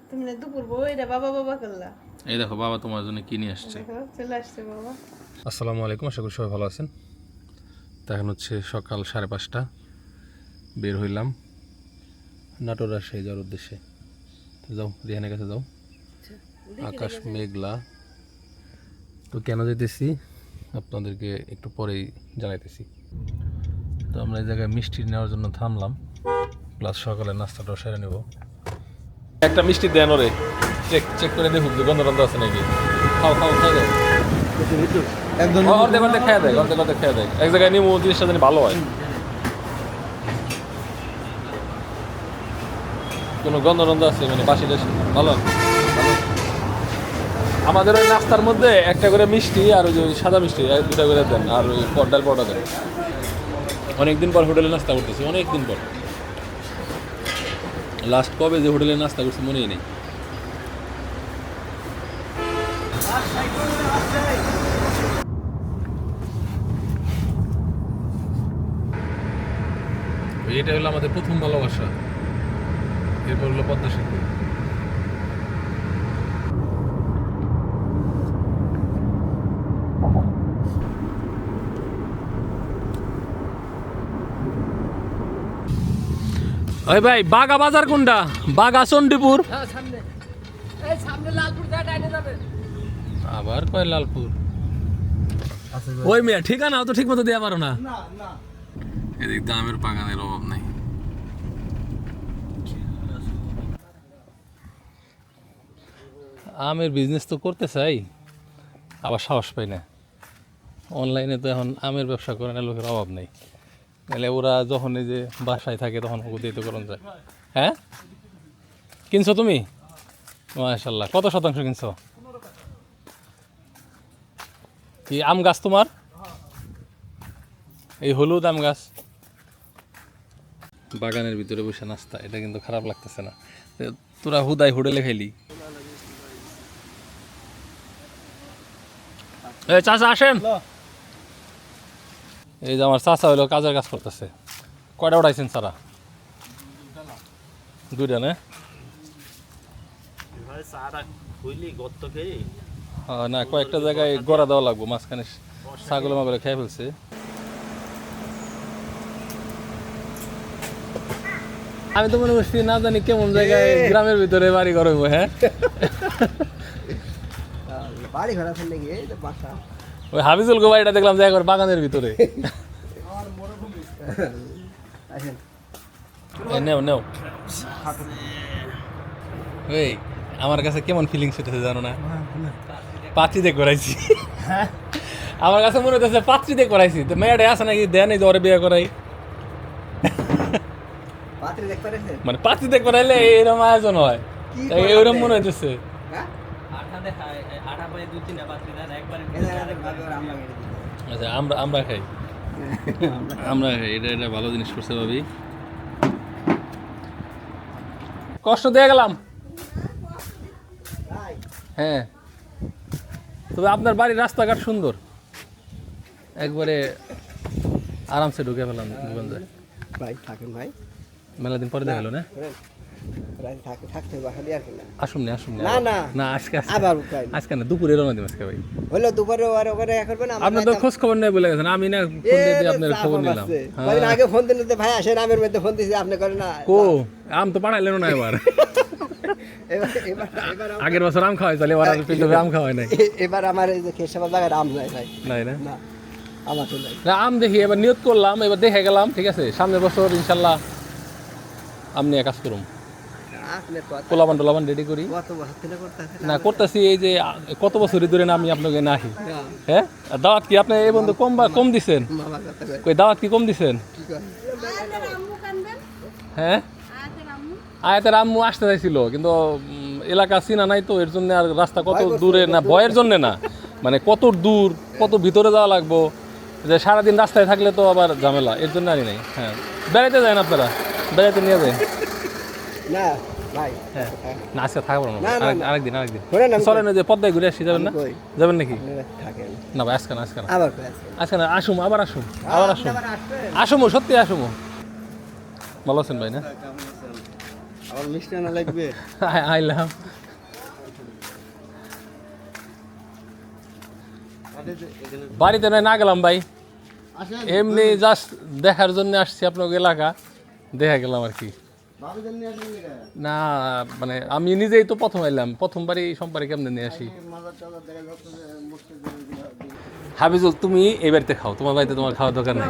তুমি না দুপুর বইটা বাবা বাবা করলা। এই দেখো বাবা তোমার জন্য কি নিয়ে আসছে। দেখো চলে আসছে বাবা। আসসালামু আলাইকুম, আশা করি সবাই ভালো আছেন। তো এখন হচ্ছে সকাল 5:30, বের হইলাম নাটোর রাজশাহী যাওয়ার উদ্দেশ্যে। তো যাও, রিহানের কাছে যাও। আকাশ মেঘলা। তো কেন যেতেছি আপনাদেরকে একটু পরেই জানাইতেছি। তো আমরা এই জায়গায় মিষ্টি নেওয়ার জন্য থামলাম, প্লাস সকালে নাস্তাটাও সেরে নেব। একটা মিষ্টি দেন ওরে, চেক করে দেখুক যে গন্ধ টন্ধ আছে নাকি। খাও খাও খাও দাও, অর্ধেক অর্ধেক খেয়ে দেয়, অর্ধেক অর্ধেক খেয়ে দেয়। এক জায়গায় নিমু, জিনিসটা জানি ভালো হয়, কোনো গন্ধ টন্ধ আছে মানে বাসি টাসি ভালো। আমাদের ওই নাস্তার মধ্যে একটা করে মিষ্টি আর ওই যে সাদা মিষ্টি 2টা করে দেন, আর ওই ডাল পরোটা দেন। অনেকদিন পর হোটেলে নাস্তা করতেছি, অনেকদিন পর। লাস্ট কবে যে হোটেলে নাস্তা করছি মনেই নেই। এটা হলো আমাদের প্রথম ভালোবাসা, এরপর হলো পদ্মা সেতু। ওই ভাই, বাগা বাজার কোনটা? বাগা চণ্ডীপুর? আবার কয় লালপুর? ওই মেয়ে ঠিকানা তো ঠিক মতো দেওয়া পারো না। এদিক দামের বাগানের অভাব নাই। আমের বিজনেস তো করতে চাই, আবার সাহস পাই না। অনলাইনে তো এখন আমের ব্যবসা করে না লোকের অভাব নেই। নাহলে ওরা যখন এই যে বাসায় থাকে তখন ওকে দিয়ে তো করণ যায়। হ্যাঁ, কিনছো তুমি? মাশাআল্লাহ, কত শতাংশ কিনছো? কি আম গাছ তোমার? এই হলুদ আম গাছ। বাগানের ভিতরে বসে নাস্তা, এটা কিন্তু খারাপ লাগতেছে না। তোরা হুদাই হোটেলে খাইলি। এই চাচা আসেন। এই যে আমার চাচা হইলো কাজের কাজ করতেছে। কয়টা উঠাইছেন সারা? 2টা না? না, কয়েকটা জায়গায় গড়া দেওয়া লাগবো, মাঝখানে ছাগল মাগলে খেয়ে ফেলছে। আমি তো মনে করছি না জানি কেমন জায়গায় গ্রামের ভিতরে বাড়ি ঘর হইব। হ্যাঁ, বাড়ি ঘর আছে নাকি? এই তো বাসা। ওই হাফিজুল গো বাড়িটা দেখলাম জায়গার বাগানের ভিতরে। নেও নেও। এই আমার কাছে কেমন ফিলিংস হইতেছে জানো না? পাত্রী দিয়ে করাইছি। আমার কাছে মনে হইতেছে পাত্রী দিয়ে করাইছি। তো মেয়েটা আছে নাকি দেন এই জ্বরে বিয়ে করাই, মানে পাত্রী দিয়ে করাইলে এরকম আয়োজন হয়, এরকম মনে হইতেছে। আচ্ছা, আমরা খাই, আমরা খাই। এটা ভালো জিনিস করছে ভাবি। কষ্ট দিয়ে গেলাম। হ্যাঁ, তবে আপনার বাড়ির রাস্তাঘাট সুন্দর, একবারে আরামসে ঢুকে ফেলাম দোকান যায়। ভাই থাকেন ভাই, মেলা দিন পরে দেখা গেল না? আসুন না, আসুন না, না আজকে আজকে না, দুপুরে রওনা দিন আজকে ভাই। হলো দুপুরে ওরে করবেন। আপনার তো খোঁজ খবর নেই বলে গেছেন, আমি না ফোন দিয়ে আপনার খবর নিলাম। আগে ফোন দিতে ভাই আসেন, আমের মধ্যে ফোন দিছি আপনি করেন না। কো আম তো পাঠাইলেন না এবার। আগের বছর আম খাওয়াই চলে, এবার আম খাওয়াই নাই। এবার আমার এই যে খেসাবাদ জায়গায় আম নাই ভাই, নাই না, আমার তো নাই। না আম দেখি, এবার নিয়ত করলাম, এবার দেখে গেলাম। ঠিক আছে, সামনের বছর ইনশাল্লাহ আম নিয়ে কাজ করুম। পোলাবান রেডি করি না, করতেছি। এই যে কত বছরই ধরে না আমি আপনাকে না আসি। হ্যাঁ, দাওয়াত কি আপনি এই বন্ধু কম দিচ্ছেন? কই দাওয়াত কি কম দিচ্ছেন? হ্যাঁ, আয়াতের আম্মু আসতে চাইছিল, কিন্তু এলাকা চিনা নাই তো, এর জন্য। আর রাস্তা কত দূরে না, ভয়ের জন্য না, মানে কত দূর, কত ভিতরে যাওয়া লাগবো, যে সারাদিন রাস্তায় থাকলে তো আবার ঝামেলা, এর জন্য আনি নাই। হ্যাঁ, বেড়াইতে যায় না আপনারা? বেড়াইতে নিয়ে যায় না ভাই? হ্যাঁ, না আজকে থাকবো না, আরেকদিন চলেন, যে পদ্মায় ঘুরে আসি। যাবেন না? যাবেন নাকি? না ভাই, আজকে না, আজকে না, আসুম, আবার আসুম, সত্যি আসুম। ভালো আছেন ভাই? না আর মিষ্টি না লাগবে আইলাম বাড়িতে নয় না গেলাম ভাই, এমনি জাস্ট দেখার জন্য আসছি আপনার এলাকা, দেখা গেলাম আর কি। না মানে আমি নিজেই তো প্রথম এলাম, প্রথমবারই সোমবারে কেমনে নিয়ে আসি। হাফিজুল তুমি এই বাড়িতে খাও, তোমার বাড়িতে তোমার খাওয়ার দরকার নেই।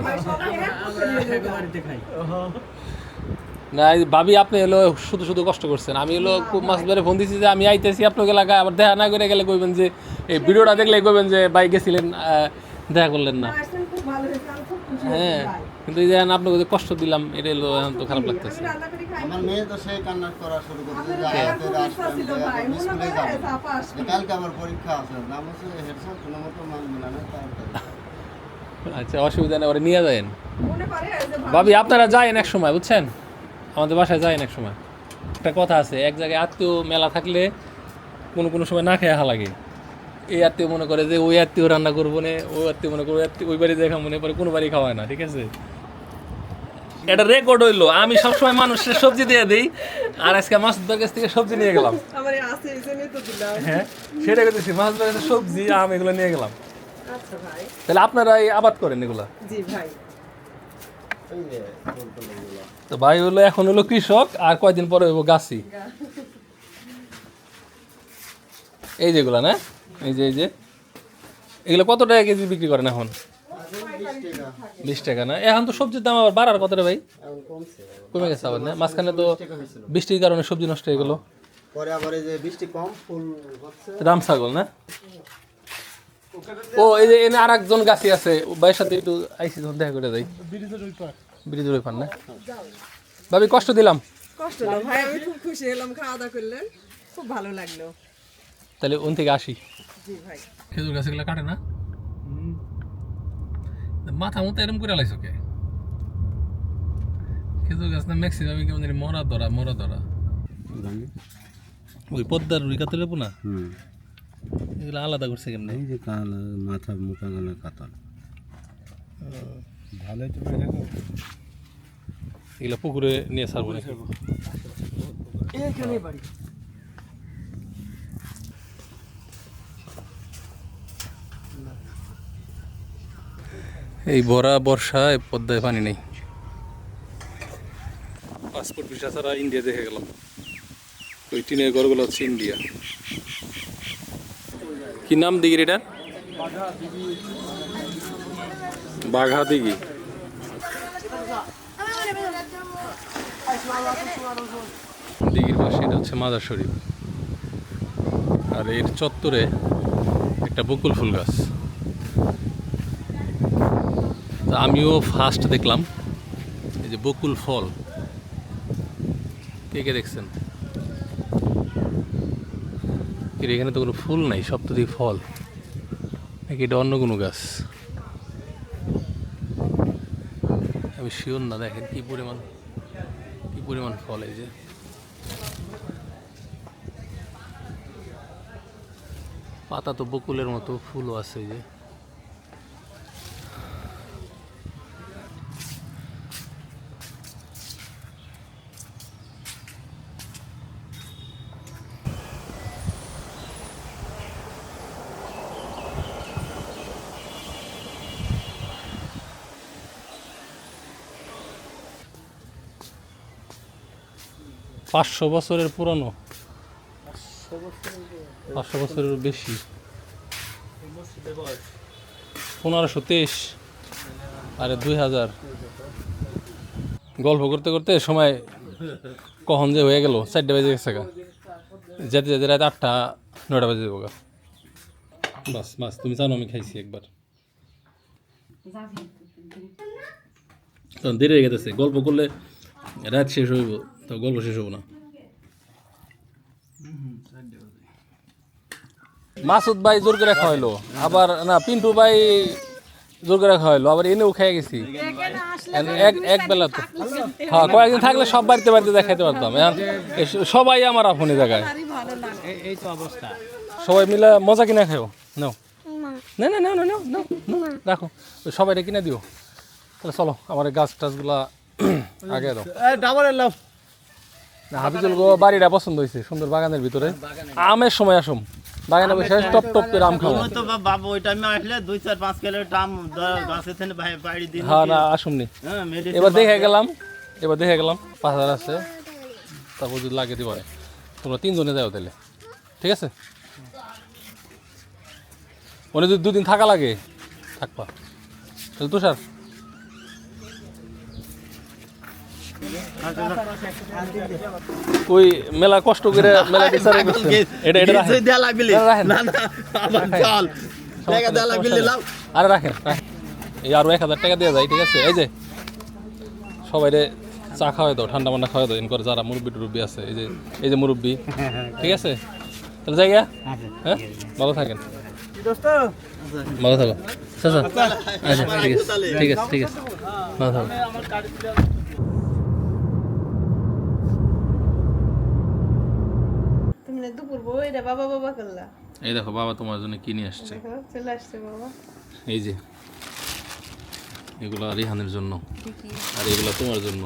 না ভাবি আপনি হলো শুধু শুধু কষ্ট করছেন, আমি হলো খুব মাছ ধরে ফোন দিচ্ছি যে আমি আইতেছি আপনার এলাকায়, আবার দেখা না করে গেলে কইবেন যে এই ভিডিওটা দেখলে কইবেন যে ভাই গেছিলেন দেখা করলেন না। হ্যাঁ কিন্তু এই যে আপনাকে যে কষ্ট দিলাম এটা হলো এখন তো খারাপ লাগতেছে। আমার মেয়ে তো সেই কান্না করা শুরু করেছে যে স্কুলে যাবে, কালকে আমার পরীক্ষা আছে, নাম হচ্ছে হেডস্যার, কোনো মতো মান মিলানো। আচ্ছা অসুবিধা নেই, ওরা নিয়ে যায়েন ভাবি, আপনারা যায়েন এক সময় বুঝছেন, আমাদের বাসায় যায়েন এক সময়। একটা কথা আছে, এক জায়গায় আত্মীয় মেলা থাকলে কোনো কোনো সময় না খেয়ে লাগে। এই আত্মীয় মনে করে যে ওই আত্মীয় রান্না করবো না, ওই আত্মীয় মনে করে ওই বাড়ি দেখা মনে পরে কোনো বাড়ি খাওয়ায় না, ঠিক আছে? এটা রেকর্ড হইলো, আমি সবসময় মানুষের সবজি দিয়ে দিই, আর আজকে মাসুদের কাছ থেকে সবজি নিয়ে গেলাম। হ্যাঁ সেটা করতেছি, মাসুদের কাছে সবজি আম এগুলো নিয়ে গেলাম। তাহলে আপনারা এই আবাদ করেন এগুলা? জি ভাই। তো ভাই হলো এখন হলো কৃষক, আর কয়দিন পরে হইব গাছি। এই যেগুলা না, এই যে এগুলো কত টাকা কেজি বিক্রি করেন এখন? 20 টাকা না? এখন তো সবজির দাম আবার বাড়ার কত রে ভাই? কমে গেছে আবার না? মাঝখানে তো বৃষ্টির কারণে সবজি নষ্ট হয়ে গেল, পরে আবার এই যে বৃষ্টি কম, ফুল হচ্ছে রাম ছাগল না? ও এই যে এনে আর একজন গাছি আছে, ভাইয়ের সাথে একটু আইসি যখন দেখা করে যাই। ব্রিজের ওই পার না? ভাবি কষ্ট দিলাম? কষ্ট না ভাই, আমি খুব খুশি হলাম, খাওয়া দাওয়া করলেন, খুব ভালো লাগলো। তাহলে ওন থেকে আসি। জি ভাই। খেজুর গাছ এগুলো কাটে না? মাথা মতো এরম করে লাইছো কে? খেজুর গাছ না ম্যাক্সিমাম কেমন জানি মরা ধরা ওই পদ্মার রুই কাতলে না এগুলো আলাদা করছে কেমনে? এই যে কালা মাথা মোটা কালা কাতল ভালোই তো এগুলো পুকুরে নিয়ে ছাড়বো নাকি? এইখানে বাড়ি। এই ভরা বর্ষায় পদ্মায় পানি নেই। পাসপোর্ট ভিসা ছাড়া ইন্ডিয়া দেখে গেলাম। ওই টিনের ঘরগুলো হচ্ছে ইন্ডিয়া। কি নাম দিঘির এটা? বাঘা দিঘি। দিঘির পাশে এটা হচ্ছে মাজার শরীফ, আর এর চত্বরে একটা বকুল ফুল গাছ। আমিও ফার্স্ট দেখলাম এই যে বকুল ফল। কে কে দেখছেন? এখানে তো কোনো ফুল নাই, সব তো দিয়ে ফল, নাকি এটা অন্য কোনো গাছ? আমি শিওর না। দেখেন কি পরিমাণ ফল। এই যে পাতা তো বকুলের মতো, ফুলও আছে। এই যে পাঁচশো বছরের পুরনো, 500 বছরের বেশি। 1523 আরে 2000। গল্প করতে করতে সময় কখন যে হয়ে গেল, 4টা বেজে গেছে গা। যেতে যেতে রাত 8টা 9টা বেজে যাবো গা। বাস বাস, তুমি জানো আমি খাইছি একবার, তখন দেরি হয়ে গেছে। গল্প করলে রাত শেষ হইব, তো গল্প শেষ হবো না। মাসুদ ভাই জোর করে খাওয়াইলো, আবার না পিন্টু ভাই জোর করে খাওয়াইলো, আবার এনেও খেয়ে গেছি এক বেলা। তো হ্যাঁ, কয়েকদিন থাকলে সব বাড়িতে বাড়িতে খাইতে পারতাম। এখন সবাই আমার আপনি জায়গায়, এই তো অবস্থা। সবাই মিলে মজা কিনা খাও। নাও না না না না না রাখো, সবাই কিনে দিও। তাহলে চলো আমার গাছ টাছগুলা আগে দাও। ডাবল লাভ না, হাফিজুল গো বাড়িটা পছন্দ হয়েছে, সুন্দর বাগানের ভিতরে। আমের সময় আসুম, বাগানে বসে টপ টপ করে আম খাবো। তো বাবু ওই টাইমে আসলে 2-4-5 কিলো আম গাছে থেকে বাইরে দিন। হ্যাঁ না আসুমনি, হ্যাঁ মেডিসিন এবার দেখে গেলাম 5,000 আছে, তারপর যদি লাগে দিবা। তোমরা 3 জনে যাও তাহলে, ঠিক আছে? ওনে যদি 2 দিন থাকা লাগে থাকবা, তাহলে তুষার ওই মেলা কষ্ট করে মেলা বিচারে করছেন। এটা রাখেন। দেয়া লাগবে এটা রাখেন। না না আবার চল টাকা দেয়া লাগবে লাও। আরে রাখেন, এই আরো 1,000 টাকা দিয়ে যায়, ঠিক আছে? এই যে সবাই চা খাওয়াই দাও, ঠান্ডা মান্ডা খাওয়াই দাও, এনকর যারা মুরব্বী টুরব্বী আছে, এই যে মুরব্বী, ঠিক আছে? তাহলে যাই গা, হ্যাঁ ভালো থাকেন, ভালো থাকো। আচ্ছা ঠিক আছে ভালো থাকো। তুমি না দুপুর বইটা বাবা বাবা করলা। এই দেখো বাবা তোমার জন্য কি নিয়ে আসছে, দেখো চলে আসছে বাবা। এই যে এগুলো রিহানের জন্য আর এগুলো তোমার জন্য।